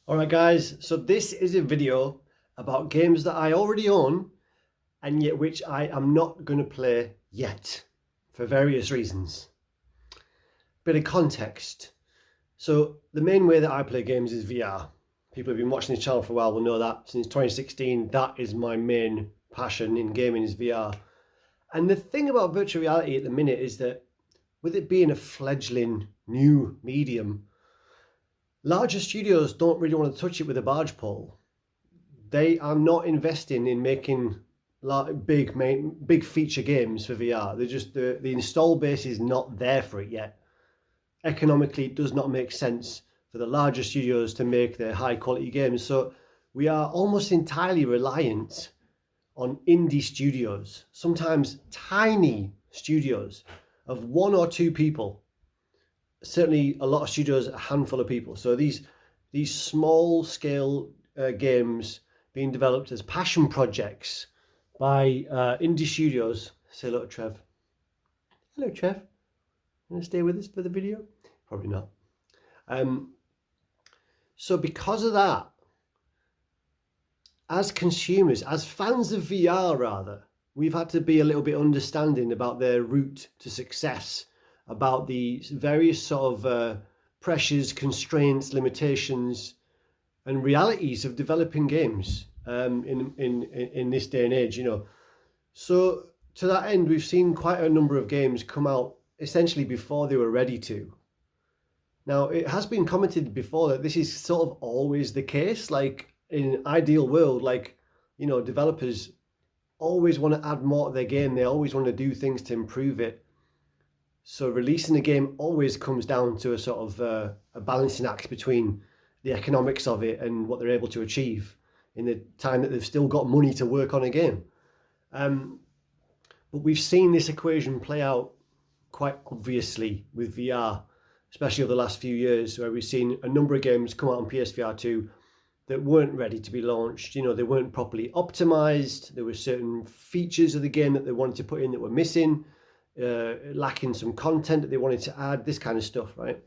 Alright guys, so this is a video about games that I already own and yet which I am not going to play yet for various reasons. Bit of context. So the main way that I play games is VR. People who've been watching this channel for a while will know that since 2016 that is my main passion in gaming is VR. And the thing about virtual reality at the minute is that with it being a fledgling new medium, larger studios don't really want to touch it with a barge pole. They are not investing in making big feature games for VR. They're just the install base is not there for it yet. Economically, it does not make sense for the larger studios to make their high quality games. So we are almost entirely reliant on indie studios, sometimes tiny studios of one or two people. Certainly a lot of studios, a handful of people. So these small scale games being developed as passion projects by indie studios. Say hello to Trev. Hello Trev. You want to stay with us for the video? Probably not. So because of that, as consumers, as fans of VR rather, we've had to be a little bit understanding about their route to success, about the various sort of pressures, constraints, limitations, and realities of developing games in this day and age, you know. So to that end, we've seen quite a number of games come out essentially before they were ready to. Now, it has been commented before that this is sort of always the case. Like in an ideal world, like, you know, developers always want to add more to their game. They always want to do things to improve it. So releasing a game always comes down to a sort of a balancing act between the economics of it and what they're able to achieve in the time that they've still got money to work on a game. But we've seen this equation play out quite obviously with VR, especially over the last few years, where we've seen a number of games come out on PSVR2 that weren't ready to be launched. You know, they weren't properly optimized. There were certain features of the game that they wanted to put in that were missing. Lacking some content that they wanted to add, this kind of stuff, right?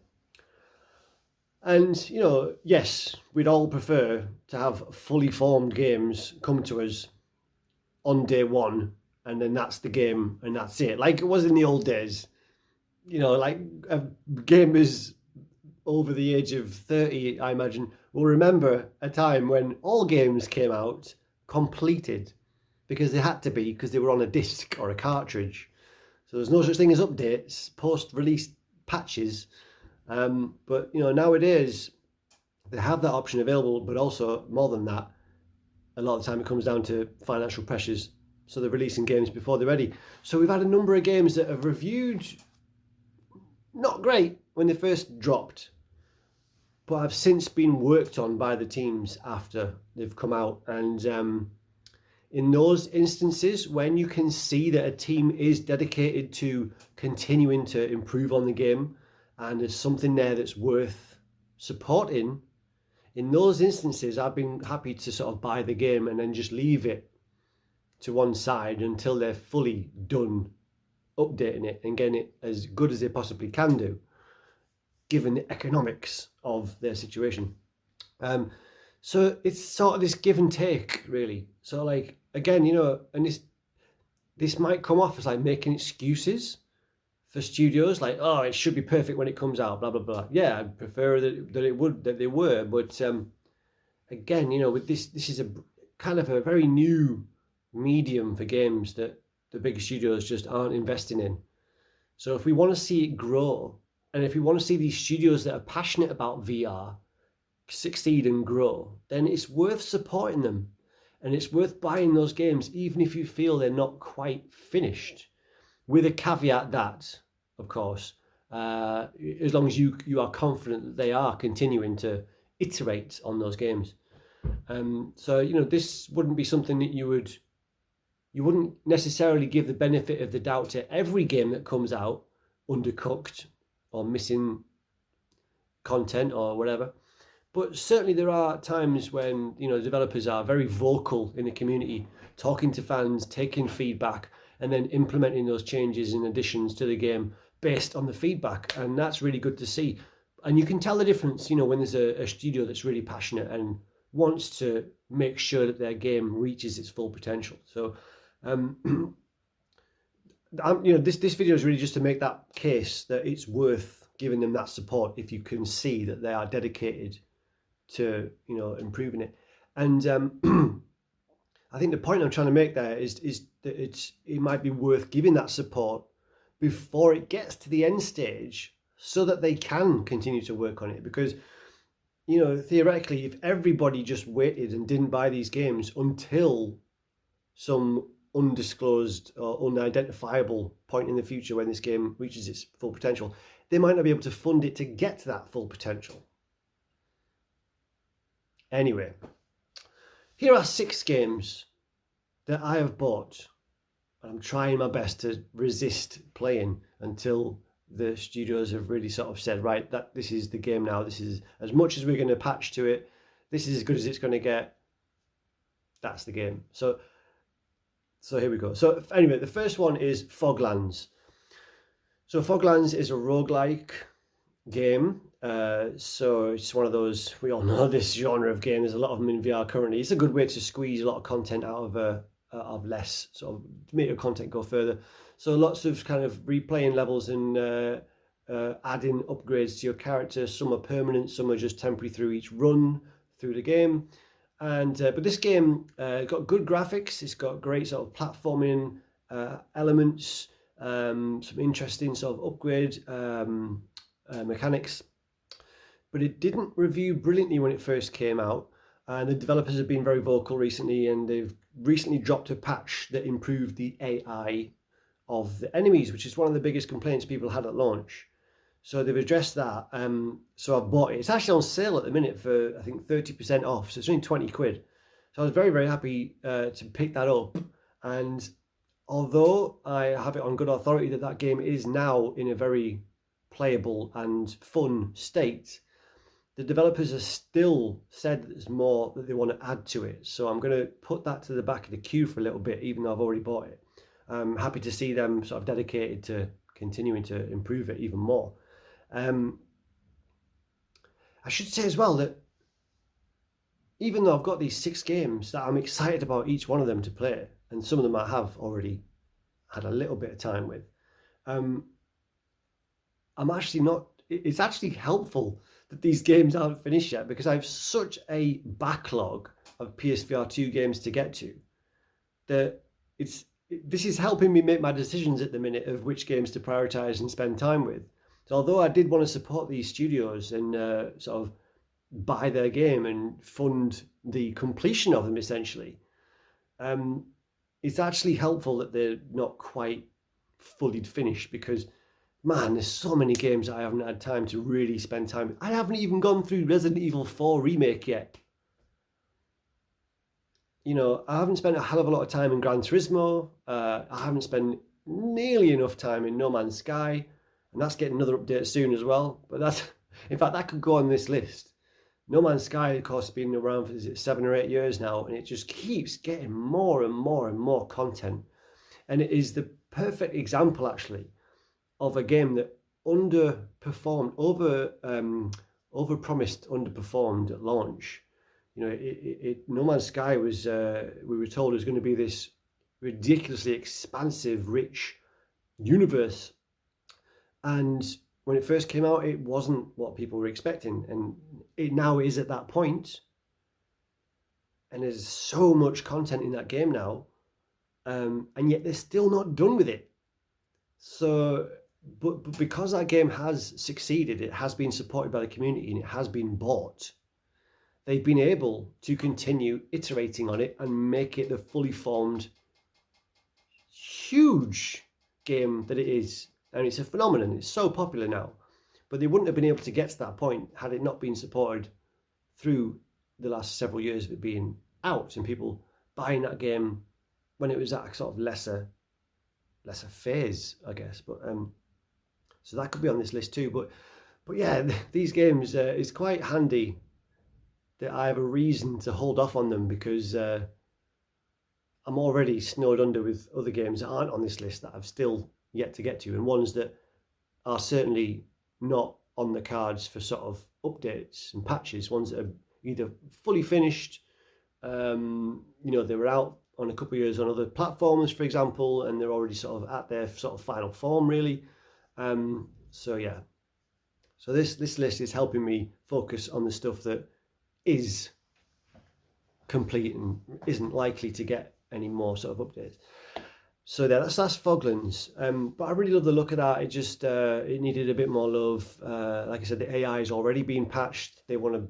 And, you know, yes, we'd all prefer to have fully formed games come to us on day one, and then that's the game and that's it. Like it was in the old days, you know, like gamers over the age of 30, I imagine, will remember a time when all games came out completed because they had to be, because they were on a disc or a cartridge. So there's no such thing as updates, post-release patches. But, you know, nowadays they have that option available, but also more than that, a lot of the time it comes down to financial pressures. So they're releasing games before they're ready. So we've had a number of games that have reviewed not great when they first dropped, but have since been worked on by the teams after they've come out. And in those instances, when you can see that a team is dedicated to continuing to improve on the game and there's something there that's worth supporting, in those instances, I've been happy to sort of buy the game and then just leave it to one side until they're fully done updating it and getting it as good as they possibly can do, given the economics of their situation. So it's sort of this give and take, really. So like, again, you know, and this might come off as like making excuses for studios, like, oh, it should be perfect when it comes out, blah, blah, blah. Yeah, I'd prefer that they were. But again, you know, with this is a kind of a very new medium for games that the big studios just aren't investing in. So if we want to see it grow, and if we want to see these studios that are passionate about VR succeed and grow, then it's worth supporting them, and it's worth buying those games even if you feel they're not quite finished, with a caveat that, of course, as long as you are confident that they are continuing to iterate on those games. So, you know, this wouldn't be something that you wouldn't necessarily give the benefit of the doubt to every game that comes out undercooked or missing content or whatever. But certainly there are times when, you know, developers are very vocal in the community, talking to fans, taking feedback, and then implementing those changes and additions to the game based on the feedback. And that's really good to see. And you can tell the difference, you know, when there's a studio that's really passionate and wants to make sure that their game reaches its full potential. So, you know, this video is really just to make that case that it's worth giving them that support if you can see that they are dedicated to, you know, improving it. And I think the point I'm trying to make there is that it might be worth giving that support before it gets to the end stage, so that they can continue to work on it. Because, you know, theoretically, if everybody just waited and didn't buy these games until some undisclosed or unidentifiable point in the future when this game reaches its full potential, they might not be able to fund it to get to that full potential. Anyway, here are 6 games that I have bought, and I'm trying my best to resist playing until the studios have really sort of said, right, that this is the game now. This is as much as we're going to patch to it. This is as good as it's going to get. That's the game. So here we go. So anyway, the first one is Foglands. So Foglands is a roguelike game. So it's one of those, we all know this genre of game. There's a lot of them in VR currently. It's a good way to squeeze a lot of content out of less, sort of to make your content go further. So lots of kind of replaying levels and adding upgrades to your character. Some are permanent, some are just temporary through each run through the game. And but this game got good graphics. It's got great sort of platforming elements, some interesting sort of upgrade mechanics. But it didn't review brilliantly when it first came out. And the developers have been very vocal recently, and they've recently dropped a patch that improved the AI of the enemies, which is one of the biggest complaints people had at launch. So they've addressed that. So I've bought it. It's actually on sale at the minute for, I think, 30% off. So it's only 20 quid. So I was very, very happy to pick that up. And although I have it on good authority that that game is now in a very playable and fun state, the developers have still said that there's more that they want to add to it. So I'm going to put that to the back of the queue for a little bit, even though I've already bought it. I'm happy to see them sort of dedicated to continuing to improve it even more. I should say as well that even though I've got these 6 games that I'm excited about each one of them to play, and some of them I have already had a little bit of time with, I'm actually not, it's actually helpful that these games aren't finished yet, because I have such a backlog of PSVR2 games to get to that this is helping me make my decisions at the minute of which games to prioritize and spend time with. So although I did want to support these studios and sort of buy their game and fund the completion of them essentially, it's actually helpful that they're not quite fully finished, because man, there's so many games I haven't had time to really spend time with. I haven't even gone through Resident Evil 4 Remake yet. You know, I haven't spent a hell of a lot of time in Gran Turismo. I haven't spent nearly enough time in No Man's Sky, and that's getting another update soon as well. But that's, in fact, that could go on this list. No Man's Sky, of course, has been around for 7 or 8 years now, and it just keeps getting more and more and more content. And it is the perfect example, actually, of a game that underperformed, over-promised, underperformed at launch. You know, No Man's Sky was, we were told, was going to be this ridiculously expansive, rich universe. And when it first came out, it wasn't what people were expecting. And it now is at that point. And there's so much content in that game now. And yet they're still not done with it. So, but because that game has succeeded, it has been supported by the community and it has been bought, they've been able to continue iterating on it and make it the fully formed, huge game that it is. And it's a phenomenon. It's so popular now. But they wouldn't have been able to get to that point had it not been supported through the last several years of it being out and people buying that game when it was at a sort of lesser phase, I guess. But so that could be on this list too. But yeah, these games, it's quite handy that I have a reason to hold off on them, because I'm already snowed under with other games that aren't on this list that I've still yet to get to, and ones that are certainly not on the cards for sort of updates and patches, ones that are either fully finished, they were out on a couple of years on other platforms, for example, and they're already sort of at their sort of final form, really. So this list is helping me focus on the stuff that is complete and isn't likely to get any more sort of updates. So that's Foglands. But I really love the look of that. It just it needed a bit more love. Like I said, the AI is already being patched. They want to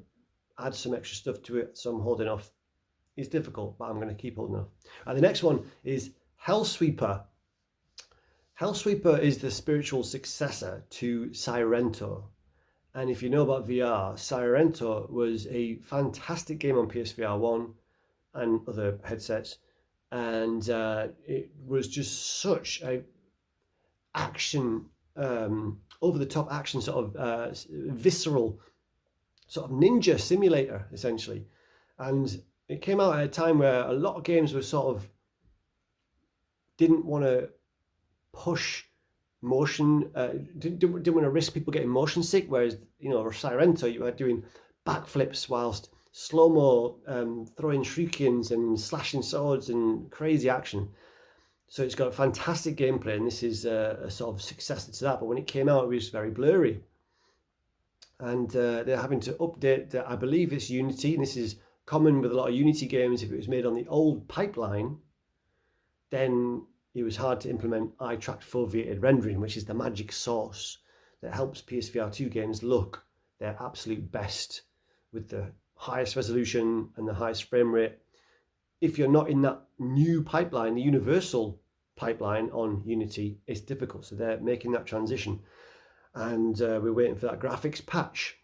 add some extra stuff to it, so I'm holding off. It's difficult, but I'm going to keep holding off. And the next one is Hellsweeper. Hellsweeper is the spiritual successor to Sirento. And if you know about VR, Sirento was a fantastic game on PSVR1 and other headsets. And it was just such a action, over-the-top action, sort of visceral, sort of ninja simulator, essentially. And it came out at a time where a lot of games were sort of didn't want to push motion, didn't want to risk people getting motion sick, whereas, Sirento, you were doing backflips whilst slow-mo, throwing shurikens and slashing swords and crazy action. So it's got fantastic gameplay, and this is a sort of successor to that. But when it came out, it was very blurry. And they're having to update, I believe it's Unity, and this is common with a lot of Unity games. If it was made on the old pipeline, then it was hard to implement eye-tracked foveated rendering, which is the magic sauce that helps PSVR2 games look their absolute best with the highest resolution and the highest frame rate. If you're not in that new pipeline, the universal pipeline on Unity, it's difficult. So they're making that transition, and we're waiting for that graphics patch.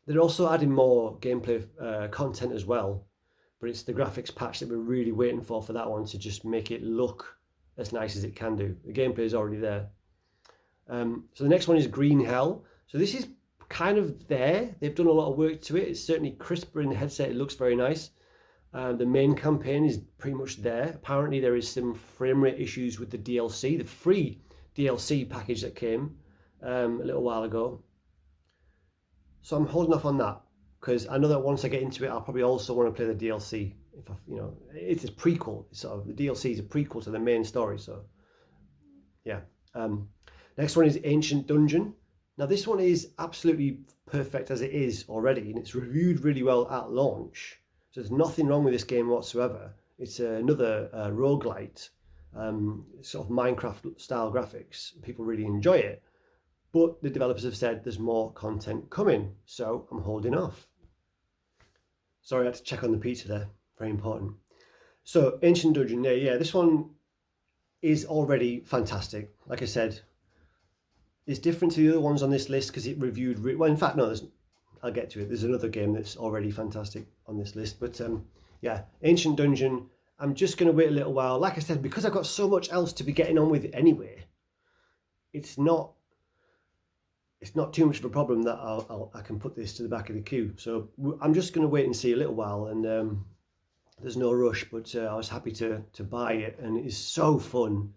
They're also adding more gameplay content as well, but it's the graphics patch that we're really waiting for that one to just make it look as nice as it can do. The gameplay is already there. So the next one is Green Hell. So this is kind of there. They've done a lot of work to it. It's certainly crisper in the headset. It looks very nice. The main campaign is pretty much there. Apparently there is some frame rate issues with the DLC, the free DLC package that came a little while ago. So I'm holding off on that because I know that once I get into it, I'll probably also want to play the DLC. If it's a prequel. Sort of the DLC is a prequel to the main story. So yeah. Next one is Ancient Dungeon. Now this one is absolutely perfect as it is already, and it's reviewed really well at launch. So there's nothing wrong with this game whatsoever. It's another roguelite, sort of Minecraft style graphics. People really enjoy it. But the developers have said there's more content coming, so I'm holding off. Sorry, I had to check on the pizza there. Very important. So Ancient Dungeon, yeah, this one is already fantastic. Like I said, it's different to the other ones on this list because it reviewed... well, in fact, no, I'll get to it. There's another game that's already fantastic on this list. But yeah, Ancient Dungeon, I'm just going to wait a little while. Like I said, because I've got so much else to be getting on with anyway, it's not too much of a problem that I can put this to the back of the queue. So I'm just going to wait and see a little while, and there's no rush, but I was happy to buy it, and it is so fun.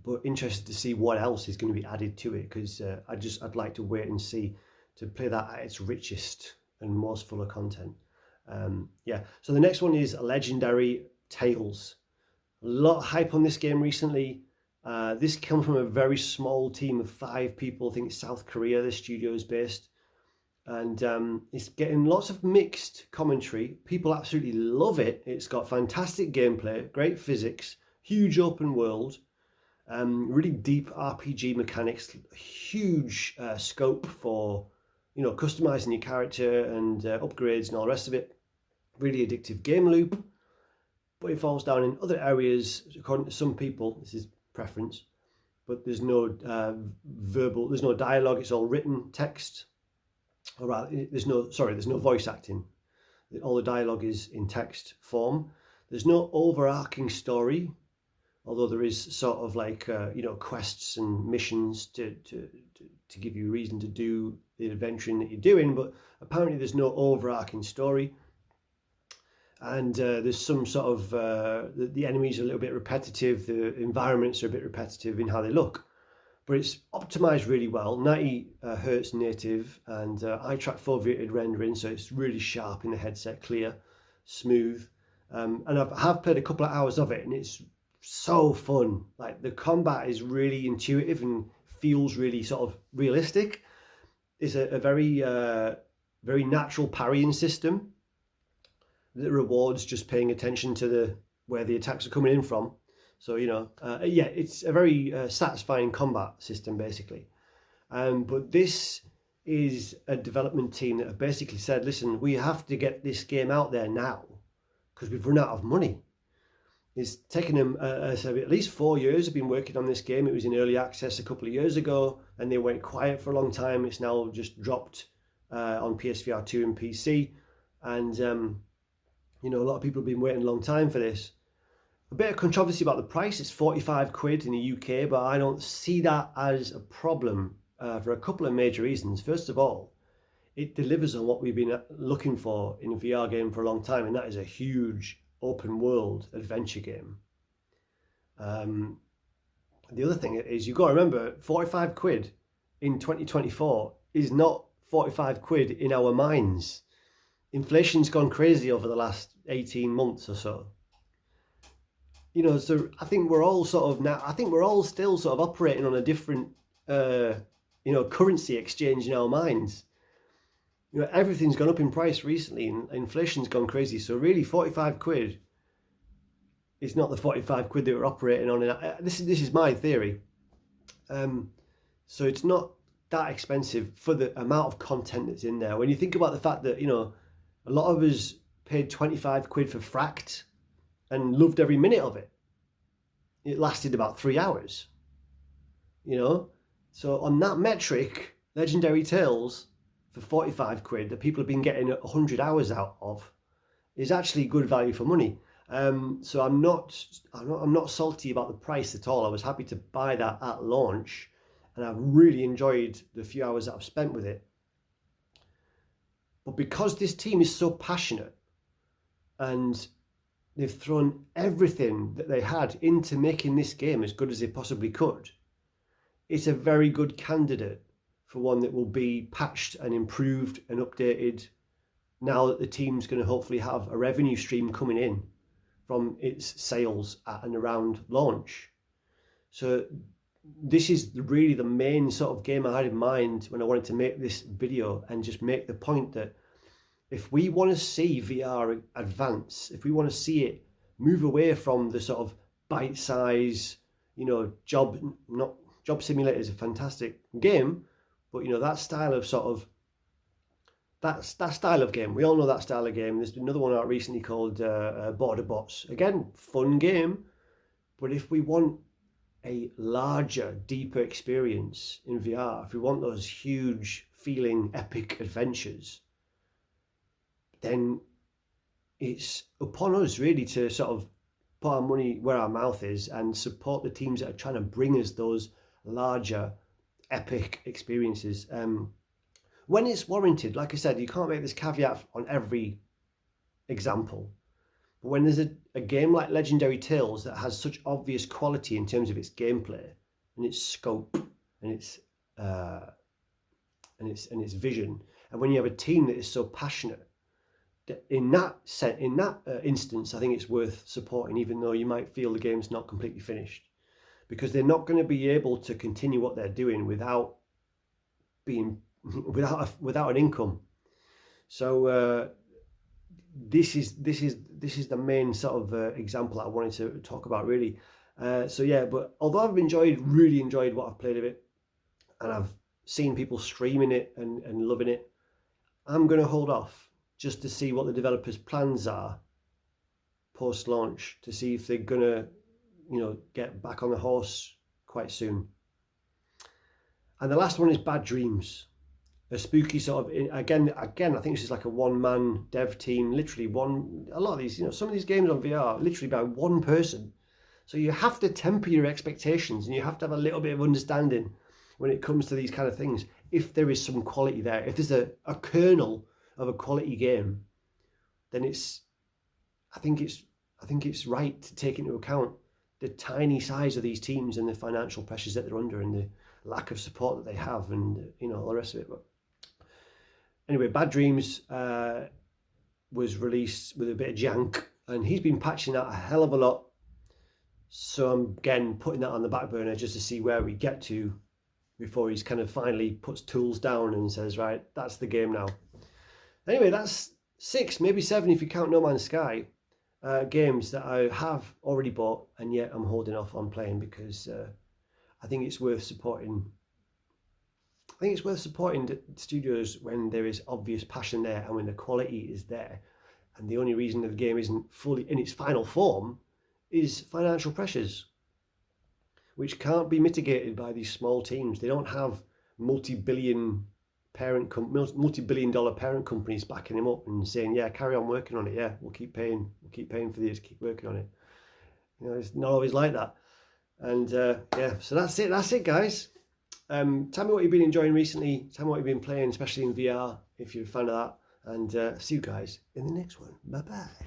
But interested to see what else is going to be added to it, because I'd like to wait and see to play that at its richest and most full of content. Yeah, so the next one is Legendary Tales. A lot of hype on this game recently. This comes from a very small team of 5 people. I think it's South Korea, the studio is based. And it's getting lots of mixed commentary. People absolutely love it. It's got fantastic gameplay, great physics, huge open world, really deep RPG mechanics, huge scope for, customizing your character and upgrades and all the rest of it. Really addictive game loop, but it falls down in other areas, according to some people. This is preference, but there's no there's no dialogue. It's all written text. Or rather, there's no voice acting. All the dialogue is in text form. There's no overarching story, although there is sort of like quests and missions to give you reason to do the adventuring that you're doing. But apparently, there's no overarching story. And there's some sort of the enemies are a little bit repetitive. The environments are a bit repetitive in how they look. but it's optimized really well, 90 hertz native and eye track foveated rendering, so it's really sharp in the headset, clear, smooth. And I have played a couple of hours of it, and it's so fun. Like, the combat is really intuitive and feels really sort of realistic. It's a very very natural parrying system that rewards just paying attention to where the attacks are coming in from. So, yeah, it's a very satisfying combat system, basically. But this is a development team that have basically said, listen, we have to get this game out there now because we've run out of money. It's taken them at least 4 years. Have been working on this game. It was in early access a couple of years ago, and they went quiet for a long time. It's now just dropped on PSVR2 and PC. And, a lot of people have been waiting a long time for this. A bit of controversy about the price. It's 45 quid in the UK, but I don't see that as a problem for a couple of major reasons. First of all, it delivers on what we've been looking for in a VR game for a long time, and that is a huge open world adventure game. The other thing is, you've got to remember, 45 quid in 2024 is not 45 quid in our minds. Inflation's gone crazy over the last 18 months or so. So I think we're all still sort of operating on a different, currency exchange in our minds. Everything's gone up in price recently, and inflation's gone crazy. So really, 45 quid is not the 45 quid that we're operating on. This is my theory. So it's not that expensive for the amount of content that's in there. When you think about the fact that, a lot of us paid 25 quid for Fract and loved every minute of it. It lasted about 3 hours. So on that metric, Legendary Tales for 45 quid that people have been getting 100 hours out of is actually good value for money. So I'm not salty about the price at all. I was happy to buy that at launch, and I've really enjoyed the few hours that I've spent with it. But because this team is so passionate and they've thrown everything that they had into making this game as good as they possibly could, it's a very good candidate for one that will be patched and improved and updated now that the team's going to hopefully have a revenue stream coming in from its sales at and around launch. So this is really the main sort of game I had in mind when I wanted to make this video, and just make the point that if we want to see VR advance, if we want to see it move away from the sort of bite size, Job Simulator is a fantastic game, but that style of sort of that style of game, we all know that style of game. There's another one out recently called Border Bots. Again, fun game, but if we want a larger, deeper experience in VR, if we want those huge feeling epic adventures, then it's upon us really to sort of put our money where our mouth is and support the teams that are trying to bring us those larger epic experiences. When it's warranted, like I said, you can't make this caveat on every example. But when there's a game like Legendary Tales that has such obvious quality in terms of its gameplay and its scope and its vision, and when you have a team that is so passionate, in that instance, I think it's worth supporting, even though you might feel the game's not completely finished, because they're not going to be able to continue what they're doing without an income. So this is the main sort of example I wanted to talk about, really. So yeah, but although I've really enjoyed what I've played of it, and I've seen people streaming it and loving it, I'm going to hold off just to see what the developers' plans are post-launch, to see if they're going to, get back on the horse quite soon. And the last one is Bad Dreams. A spooky sort of, again, I think this is like a one-man dev team, literally a lot of these, some of these games on VR, literally by one person. So you have to temper your expectations, and you have to have a little bit of understanding when it comes to these kind of things. If there is some quality there, if there's a kernel of a quality game, then I think it's right to take into account the tiny size of these teams and the financial pressures that they're under, and lack of support that they have, and you know, all the rest of it. But anyway, Bad Dreams was released with a bit of jank, and he's been patching out a hell of a lot. So I'm again putting that on the back burner just to see where we get to before he's kind of finally puts tools down and says, right, that's the game now. Anyway, that's 6, maybe 7 if you count No Man's Sky, games that I have already bought, and yet I'm holding off on playing because I think it's worth supporting. I think it's worth supporting the studios when there is obvious passion there and when the quality is there. And the only reason that the game isn't fully in its final form is financial pressures, which can't be mitigated by these small teams. They don't have multi-billion dollar parent companies backing them up and saying, yeah, carry on working on it. Yeah, we'll keep paying for this, keep working on it. You know, it's not always like that. And yeah, so that's it, guys. Tell me what you've been enjoying recently. Tell me what you've been playing, especially in VR, if you're a fan of that. And see you guys in the next one. Bye-bye.